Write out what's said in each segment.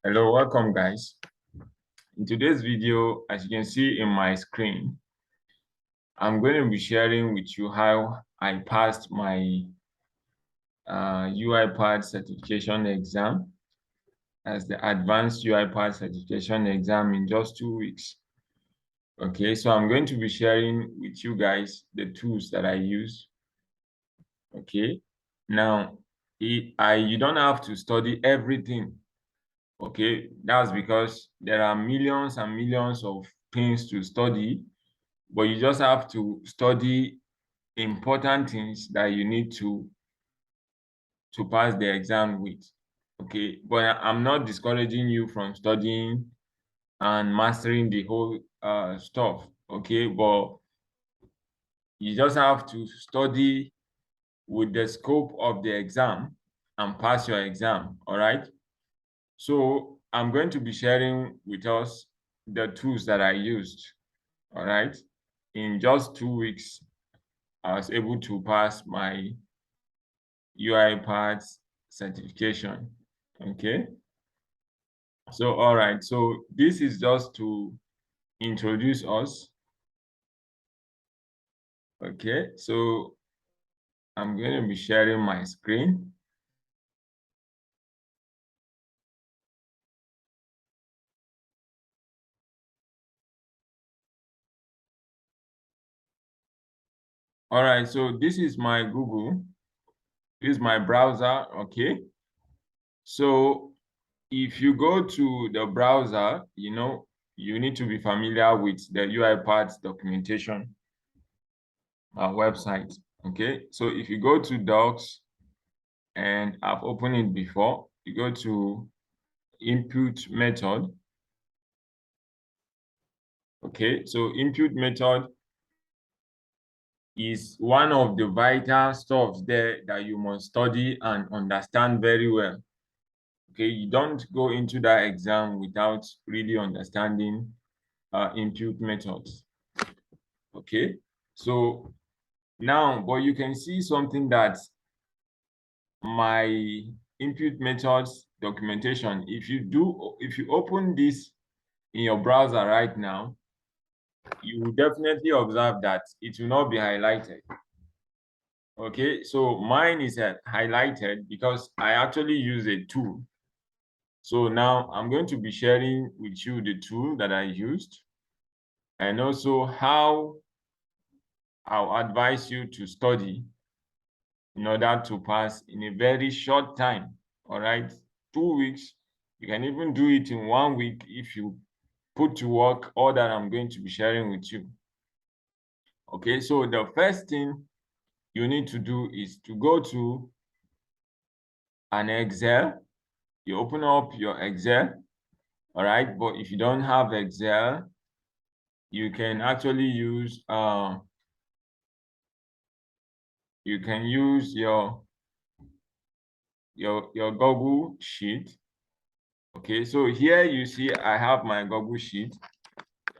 Hello, welcome guys. In today's video, as you can see in my screen, I'm going to be sharing with you how I passed my Uipath certification exam as the advanced Uipath certification exam in just 2 weeks. Okay, so I'm going to be sharing with you guys the tools that I use. Okay, now you don't have to study everything. Okay, that's because there are millions and millions of things to study, but you just have to study important things that you need to pass the exam with. Okay, but I'm not discouraging you from studying and mastering the whole stuff. Okay, but you just have to study with the scope of the exam and pass your exam. All right. So I'm going to be sharing with us the tools that I used. All right. In just 2 weeks, I was able to pass my Uipath certification. Okay. So, all right. So this is just to introduce us. Okay. So I'm going to be sharing my screen. All right. So this is my Google. This is my browser. Okay. So if you go to the browser, you need to be familiar with the UiPath documentation website. Okay, so if you go to docs, and I've opened it before, you go to input method. Okay, so input method is one of the vital stuff there that you must study and understand very well. Okay, you don't go into that exam without really understanding input methods. Okay, so now, but you can see something that my input methods documentation, if you open this in your browser right now, you will definitely observe that it will not be highlighted. Okay, so mine is highlighted because I actually use a tool. So now I'm going to be sharing with you the tool that I used, and also how I'll advise you to study in order to pass in a very short time. All right, 2 weeks. You can even do it in 1 week if you put to work all that I'm going to be sharing with you. Okay, so the first thing you need to do is to go to an Excel. You open up your Excel. All right, but if you don't have Excel, you can actually use your Google sheet. Okay, so here you see I have my Google sheet.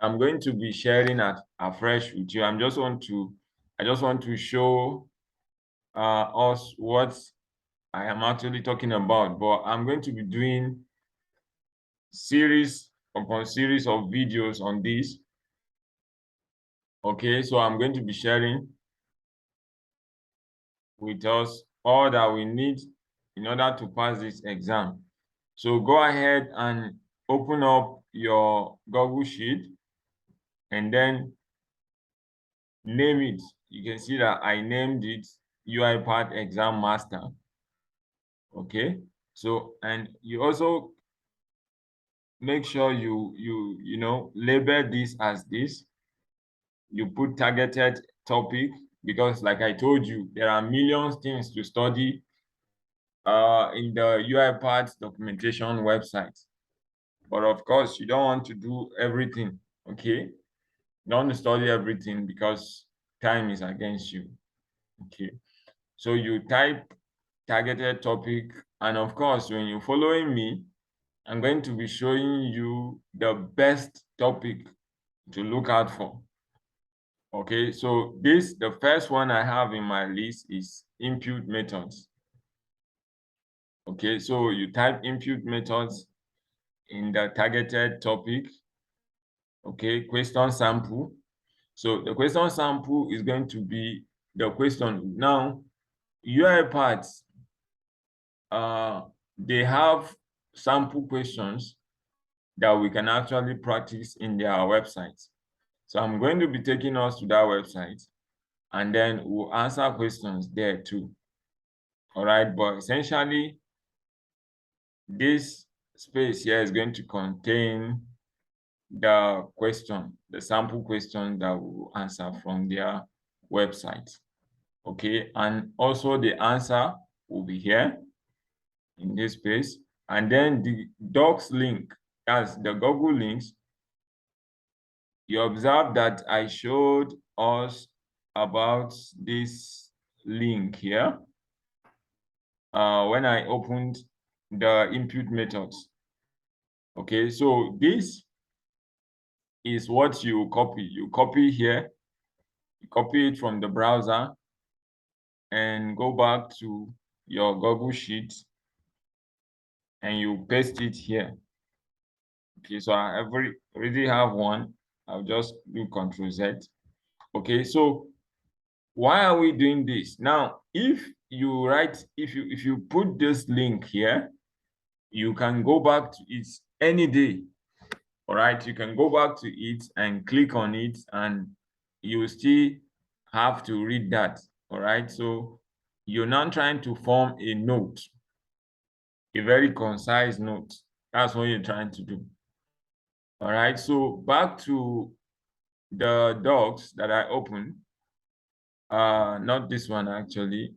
I'm going to be sharing afresh with you. I just want to show us what I am actually talking about. But I'm going to be doing series upon series of videos on this. Okay, so I'm going to be sharing with us all that we need in order to pass this exam. So go ahead and open up your Google Sheet and then name it. You can see that I named it UiPath Exam Master. Okay, so and you also make sure you label this as this. You put targeted topic because, like I told you, there are millions things to study in the UiPath documentation website. But of course, you don't want to do everything. Okay, you don't want to study everything because time is against you. Okay, so you type targeted topic, and of course, when you're following me, I'm going to be showing you the best topic to look out for. Okay, so the first one I have in my list is input methods. Okay, so you type input methods in the targeted topic. Okay, question sample. So the question sample is going to be the question. Now, Uipath, they have sample questions that we can actually practice in their website. So I'm going to be taking us to that website, and then we'll answer questions there too. All right, but essentially, this space here is going to contain the sample question that we'll answer from their website. Okay, and also the answer will be here in this space. And then the docs link, that's the Google links. You observe that I showed us about this link here when I opened the input methods. Okay, so this is what you copy. You copy here, you copy it from the browser and go back to your Google Sheet and you paste it here. Okay, so I already have one. I'll just do Control Z. Okay, so why are we doing this? Now, if you put this link here, you can go back to it any day. All right, you can go back to it and click on it, and you will still have to read that. All right, so you're now trying to form a note, a very concise note. That's what you're trying to do. All right, so back to the docs that I opened. Not this one actually.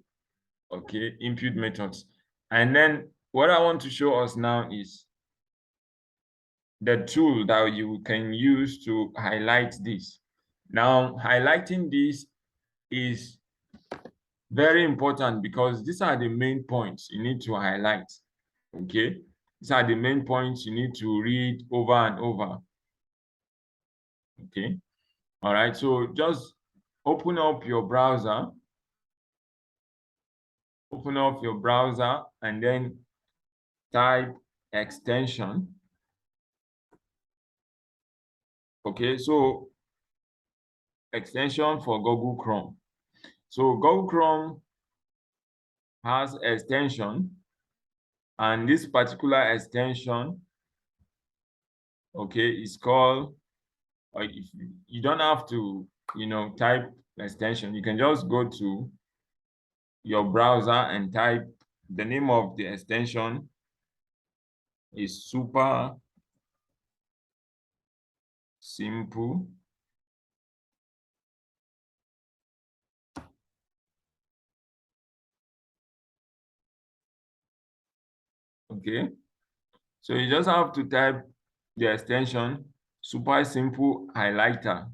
Okay, input methods. And then what I want to show us now is the tool that you can use to highlight this. Now, highlighting this is very important because these are the main points you need to highlight. Okay, these are the main points you need to read over and over. Okay, all right, so just open up your browser. Open up your browser and then type extension. Okay, so extension for Google Chrome. So Google Chrome has extension, and this particular extension, okay, is called, or if you don't have to, type extension. You can just go to your browser and type the name of the extension is Super Simple. Okay, so you just have to type the extension Super Simple Highlighter.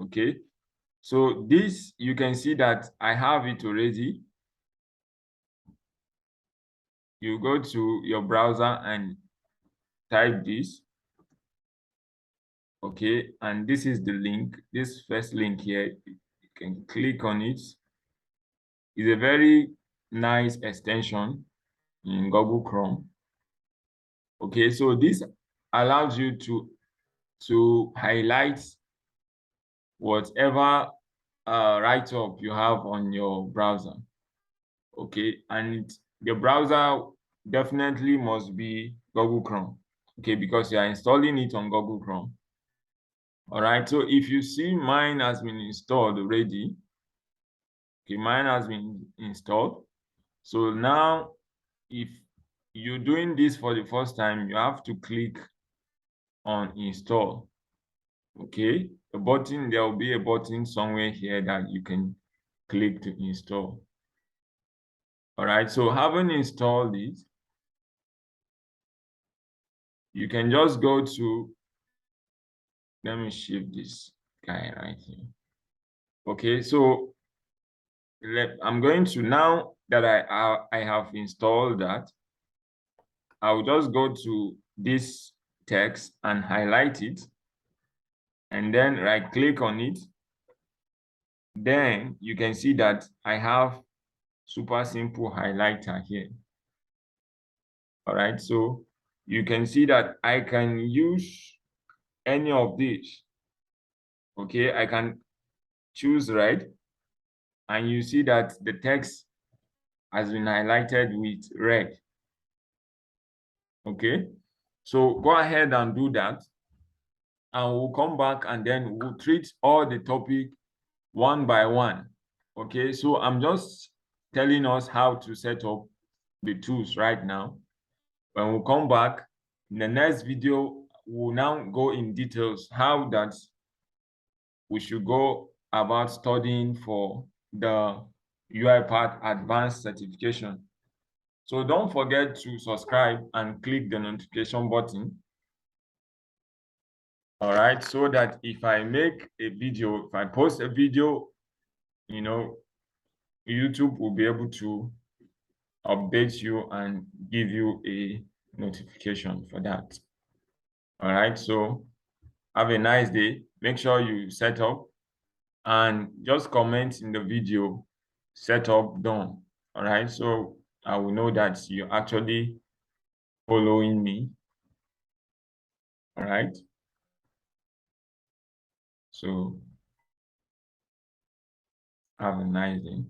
Okay, so this, you can see that I have it already. You go to your browser and type this. Okay, and this is the link. This first link here, you can click on it. It's a very nice extension in Google Chrome. Okay, so this allows you to highlight whatever write-up you have on your browser. Okay, and the browser definitely must be Google Chrome. Okay, because you are installing it on Google Chrome. All right, so if you see mine has been installed already. Okay, mine has been installed. So now, if you're doing this for the first time, you have to click on install. Okay, the button, there will be a button somewhere here that you can click to install. All right, so having installed it, you can just go to, let me shift this guy right here. Okay, so I'm going to, now that I have installed that, I'll just go to this text and highlight it, and then right click on it. Then you can see that I have Super Simple Highlighter here. All right, so you can see that I can use any of these. Okay, I can choose red, and you see that the text has been highlighted with red. Okay, so go ahead and do that, and we'll come back and then we'll treat all the topic one by one. Okay, so I'm just telling us how to set up the tools right now. When we come back in the next video, we'll now go in details how that we should go about studying for the Uipath Advanced Certification. So don't forget to subscribe and click the notification button. All right, so that if I make a video, if I post a video, YouTube will be able to update you and give you a notification for that. All right, so have a nice day. Make sure you set up and just comment in the video, setup done. All right, so I will know that you're actually following me. All right, so have a nice day.